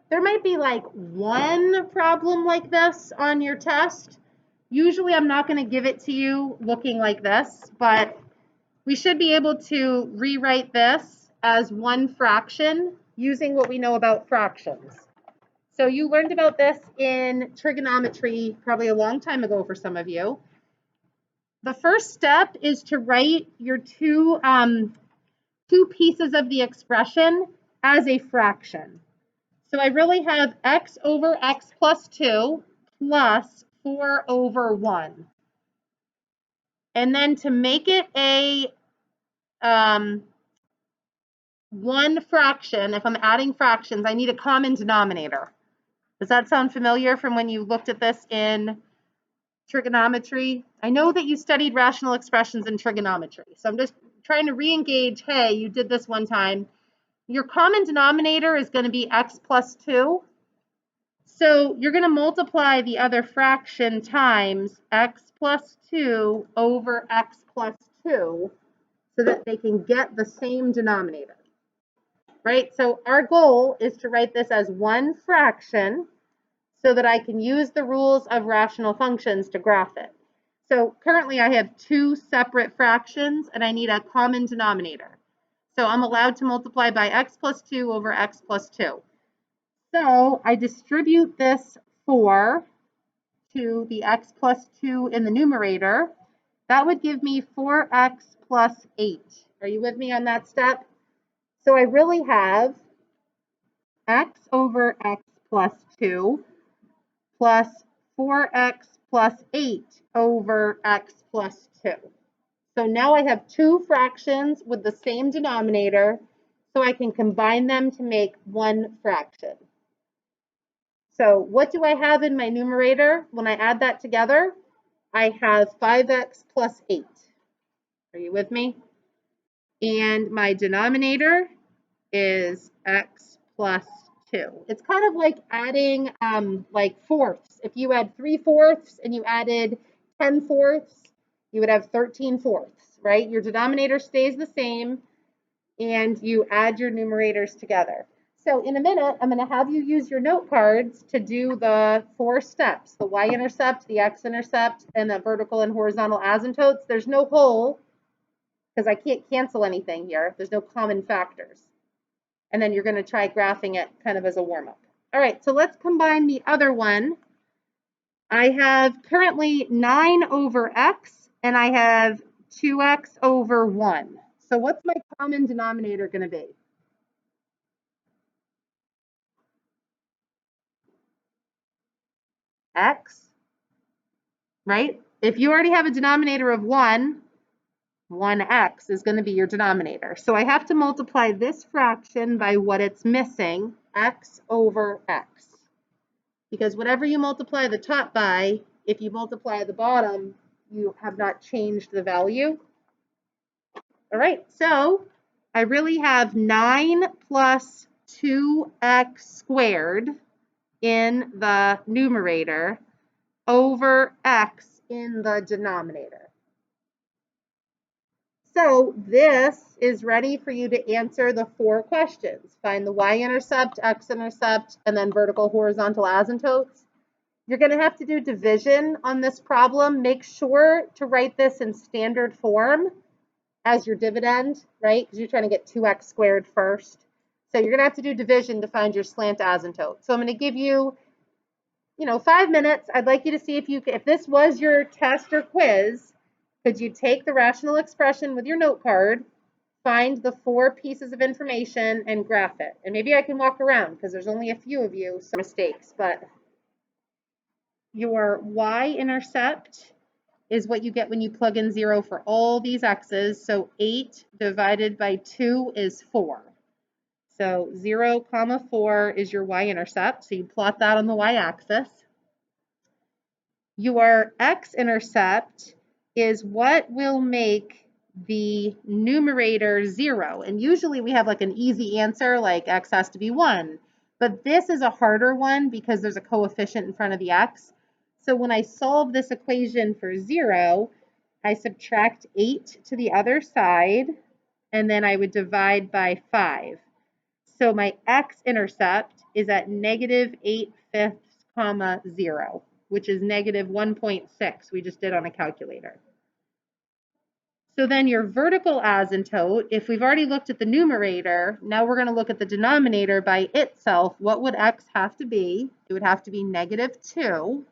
There might be like one problem like this on your test. Usually I'm not going to give it to you looking like this, but we should be able to rewrite this as one fraction using what we know about fractions. So you learned about this in trigonometry probably a long time ago for some of you. The first step is to write your two pieces of the expression as a fraction. So I really have x over x plus 2 plus 4 over 1. And then to make it a one fraction, if I'm adding fractions, I need a common denominator. Does that sound familiar from when you looked at this in trigonometry? I know that you studied rational expressions in trigonometry, so I'm just trying to re-engage, hey, you did this one time. Your common denominator is going to be x plus 2. So you're going to multiply the other fraction times x plus 2 over x plus 2 so that they can get the same denominator. Right? So our goal is to write this as one fraction so that I can use the rules of rational functions to graph it. So currently I have two separate fractions and I need a common denominator. So I'm allowed to multiply by x plus 2 over x plus 2. So I distribute this 4 to the x plus 2 in the numerator. That would give me 4x plus 8. Are you with me on that step? So I really have x over x plus 2 plus 4x plus 8 over x plus 2. So now I have two fractions with the same denominator, so I can combine them to make one fraction. So what do I have in my numerator? When I add that together, I have 5x plus 8. Are you with me? And my denominator is x plus 2. It's kind of like adding like fourths. If you had 3/4 and you added 10/4, you would have 13/4, right? Your denominator stays the same and you add your numerators together. So in a minute, I'm going to have you use your note cards to do the 4 steps, the y-intercept, the x-intercept, and the vertical and horizontal asymptotes. There's no whole because I can't cancel anything here. There's no common factors. And then you're going to try graphing it kind of as a warm-up. All right, so let's combine the other one. I have currently 9 over x, and I have 2x over 1. So what's my common denominator going to be? X, right? If you already have a denominator of 1, 1x is going to be your denominator. So I have to multiply this fraction by what it's missing, x over x. Because whatever you multiply the top by, if you multiply the bottom, you have not changed the value. All right, so I really have 9 plus 2x squared in the numerator over x in the denominator. So this is ready for you to answer the 4 questions. Find the y-intercept, x-intercept, and then vertical horizontal asymptotes. You're going to have to do division on this problem. Make sure to write this in standard form as your dividend, right? Because you're trying to get 2x squared first. So you're going to have to do division to find your slant asymptote. So I'm going to give you, 5 minutes. I'd like you to see if this was your test or quiz, could you take the rational expression with your note card, find the 4 pieces of information, and graph it. And maybe I can walk around because there's only a few of you, some mistakes, but your y-intercept is what you get when you plug in 0 for all these x's. So 8 divided by 2 is 4. So 0, 4 is your y-intercept. So you plot that on the y-axis. Your x-intercept is what will make the numerator 0. And usually we have like an easy answer, like x has to be 1. But this is a harder one because there's a coefficient in front of the x. So when I solve this equation for 0, I subtract 8 to the other side, and then I would divide by 5. So my x-intercept is at negative 8/5, comma 0, which is negative 1.6 we just did on a calculator. So then your vertical asymptote, if we've already looked at the numerator, now we're going to look at the denominator by itself. What would x have to be? It would have to be negative 2.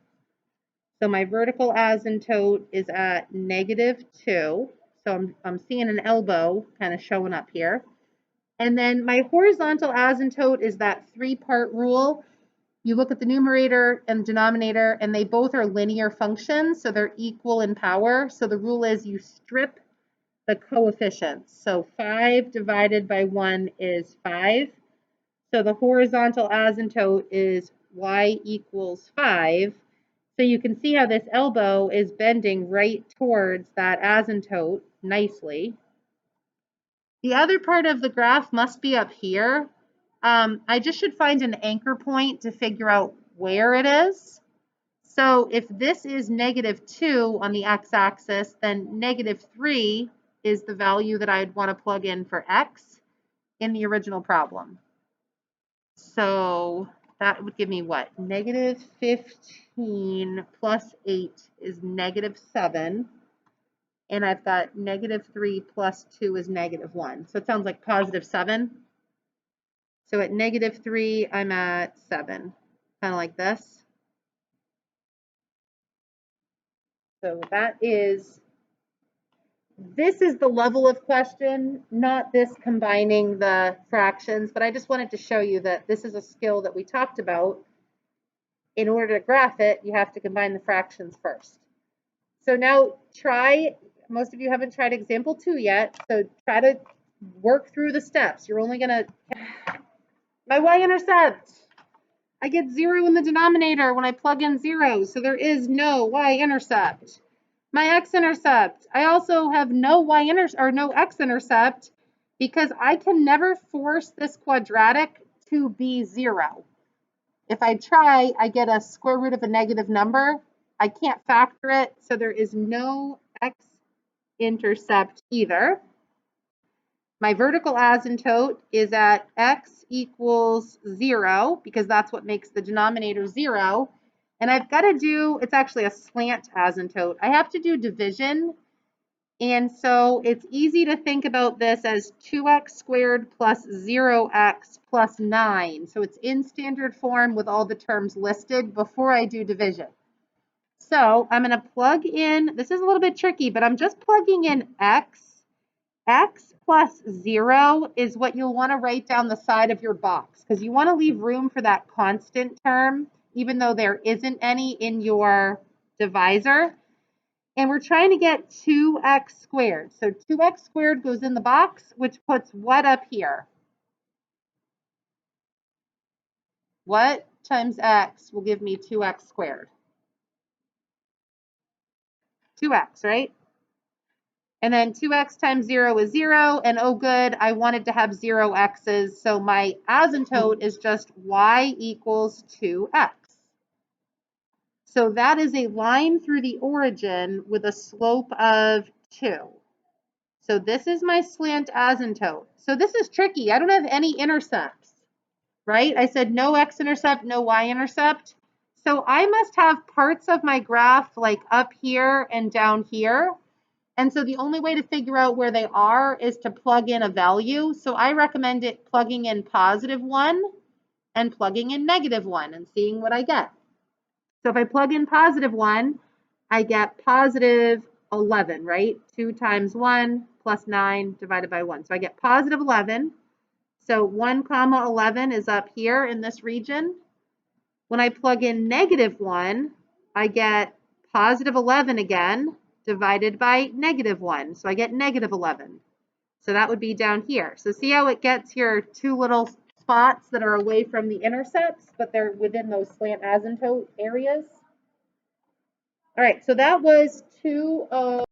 So my vertical asymptote is at negative 2. So I'm seeing an elbow kind of showing up here. And then my horizontal asymptote is that 3-part rule. You look at the numerator and denominator, and they both are linear functions, so they're equal in power. So the rule is you strip the coefficients. So 5 divided by 1 is 5. So the horizontal asymptote is y equals 5. So you can see how this elbow is bending right towards that asymptote nicely. The other part of the graph must be up here. I just should find an anchor point to figure out where it is. So if this is negative 2 on the x-axis, then negative 3 is the value that I'd want to plug in for x in the original problem. So that would give me what? Negative 15 plus 8 is negative 7. And I've got negative 3 plus 2 is negative 1. So it sounds like positive 7. So at negative 3, I'm at 7, kind of like this. So this is the level of question, not this combining the fractions, but I just wanted to show you that this is a skill that we talked about. In order to graph it, you have to combine the fractions first. So now most of you haven't tried example 2 yet, so try to work through the steps. You're only gonna, my y-intercept, I get 0 in the denominator when I plug in 0, so there is no y-intercept. My x-intercept, I also have no no x-intercept because I can never force this quadratic to be 0. If I try, I get a square root of a negative number. I can't factor it, so there is no x-intercept either. My vertical asymptote is at x equals 0 because that's what makes the denominator 0. And I've got to do, it's actually a slant asymptote. I have to do division. And so it's easy to think about this as 2x squared plus 0x plus 9. So it's in standard form with all the terms listed before I do division. So I'm going to plug in, this is a little bit tricky, but I'm just plugging in x. X plus 0 is what you'll want to write down the side of your box because you want to leave room for that constant term, even though there isn't any in your divisor. And we're trying to get 2x squared. So 2x squared goes in the box, which puts what up here? What times x will give me 2x squared? 2x, right? And then 2x times 0 is 0, and oh good, I wanted to have 0 x's, so my asymptote is just y equals 2x. So that is a line through the origin with a slope of 2. So this is my slant asymptote. So this is tricky. I don't have any intercepts, right? I said no x-intercept, no y-intercept. So I must have parts of my graph like up here and down here. And so the only way to figure out where they are is to plug in a value. So I recommend plugging in +1 and plugging in -1 and seeing what I get. So if I plug in +1, I get positive 11, right? 2 times 1 plus 9 divided by 1. So I get positive 11. So 1 comma 11 is up here in this region. When I plug in -1, I get positive 11 again, divided by -1. So I get -11. So that would be down here. So see how it gets your 2 little spots that are away from the intercepts, but they're within those slant asymptote areas. All right, so that was 2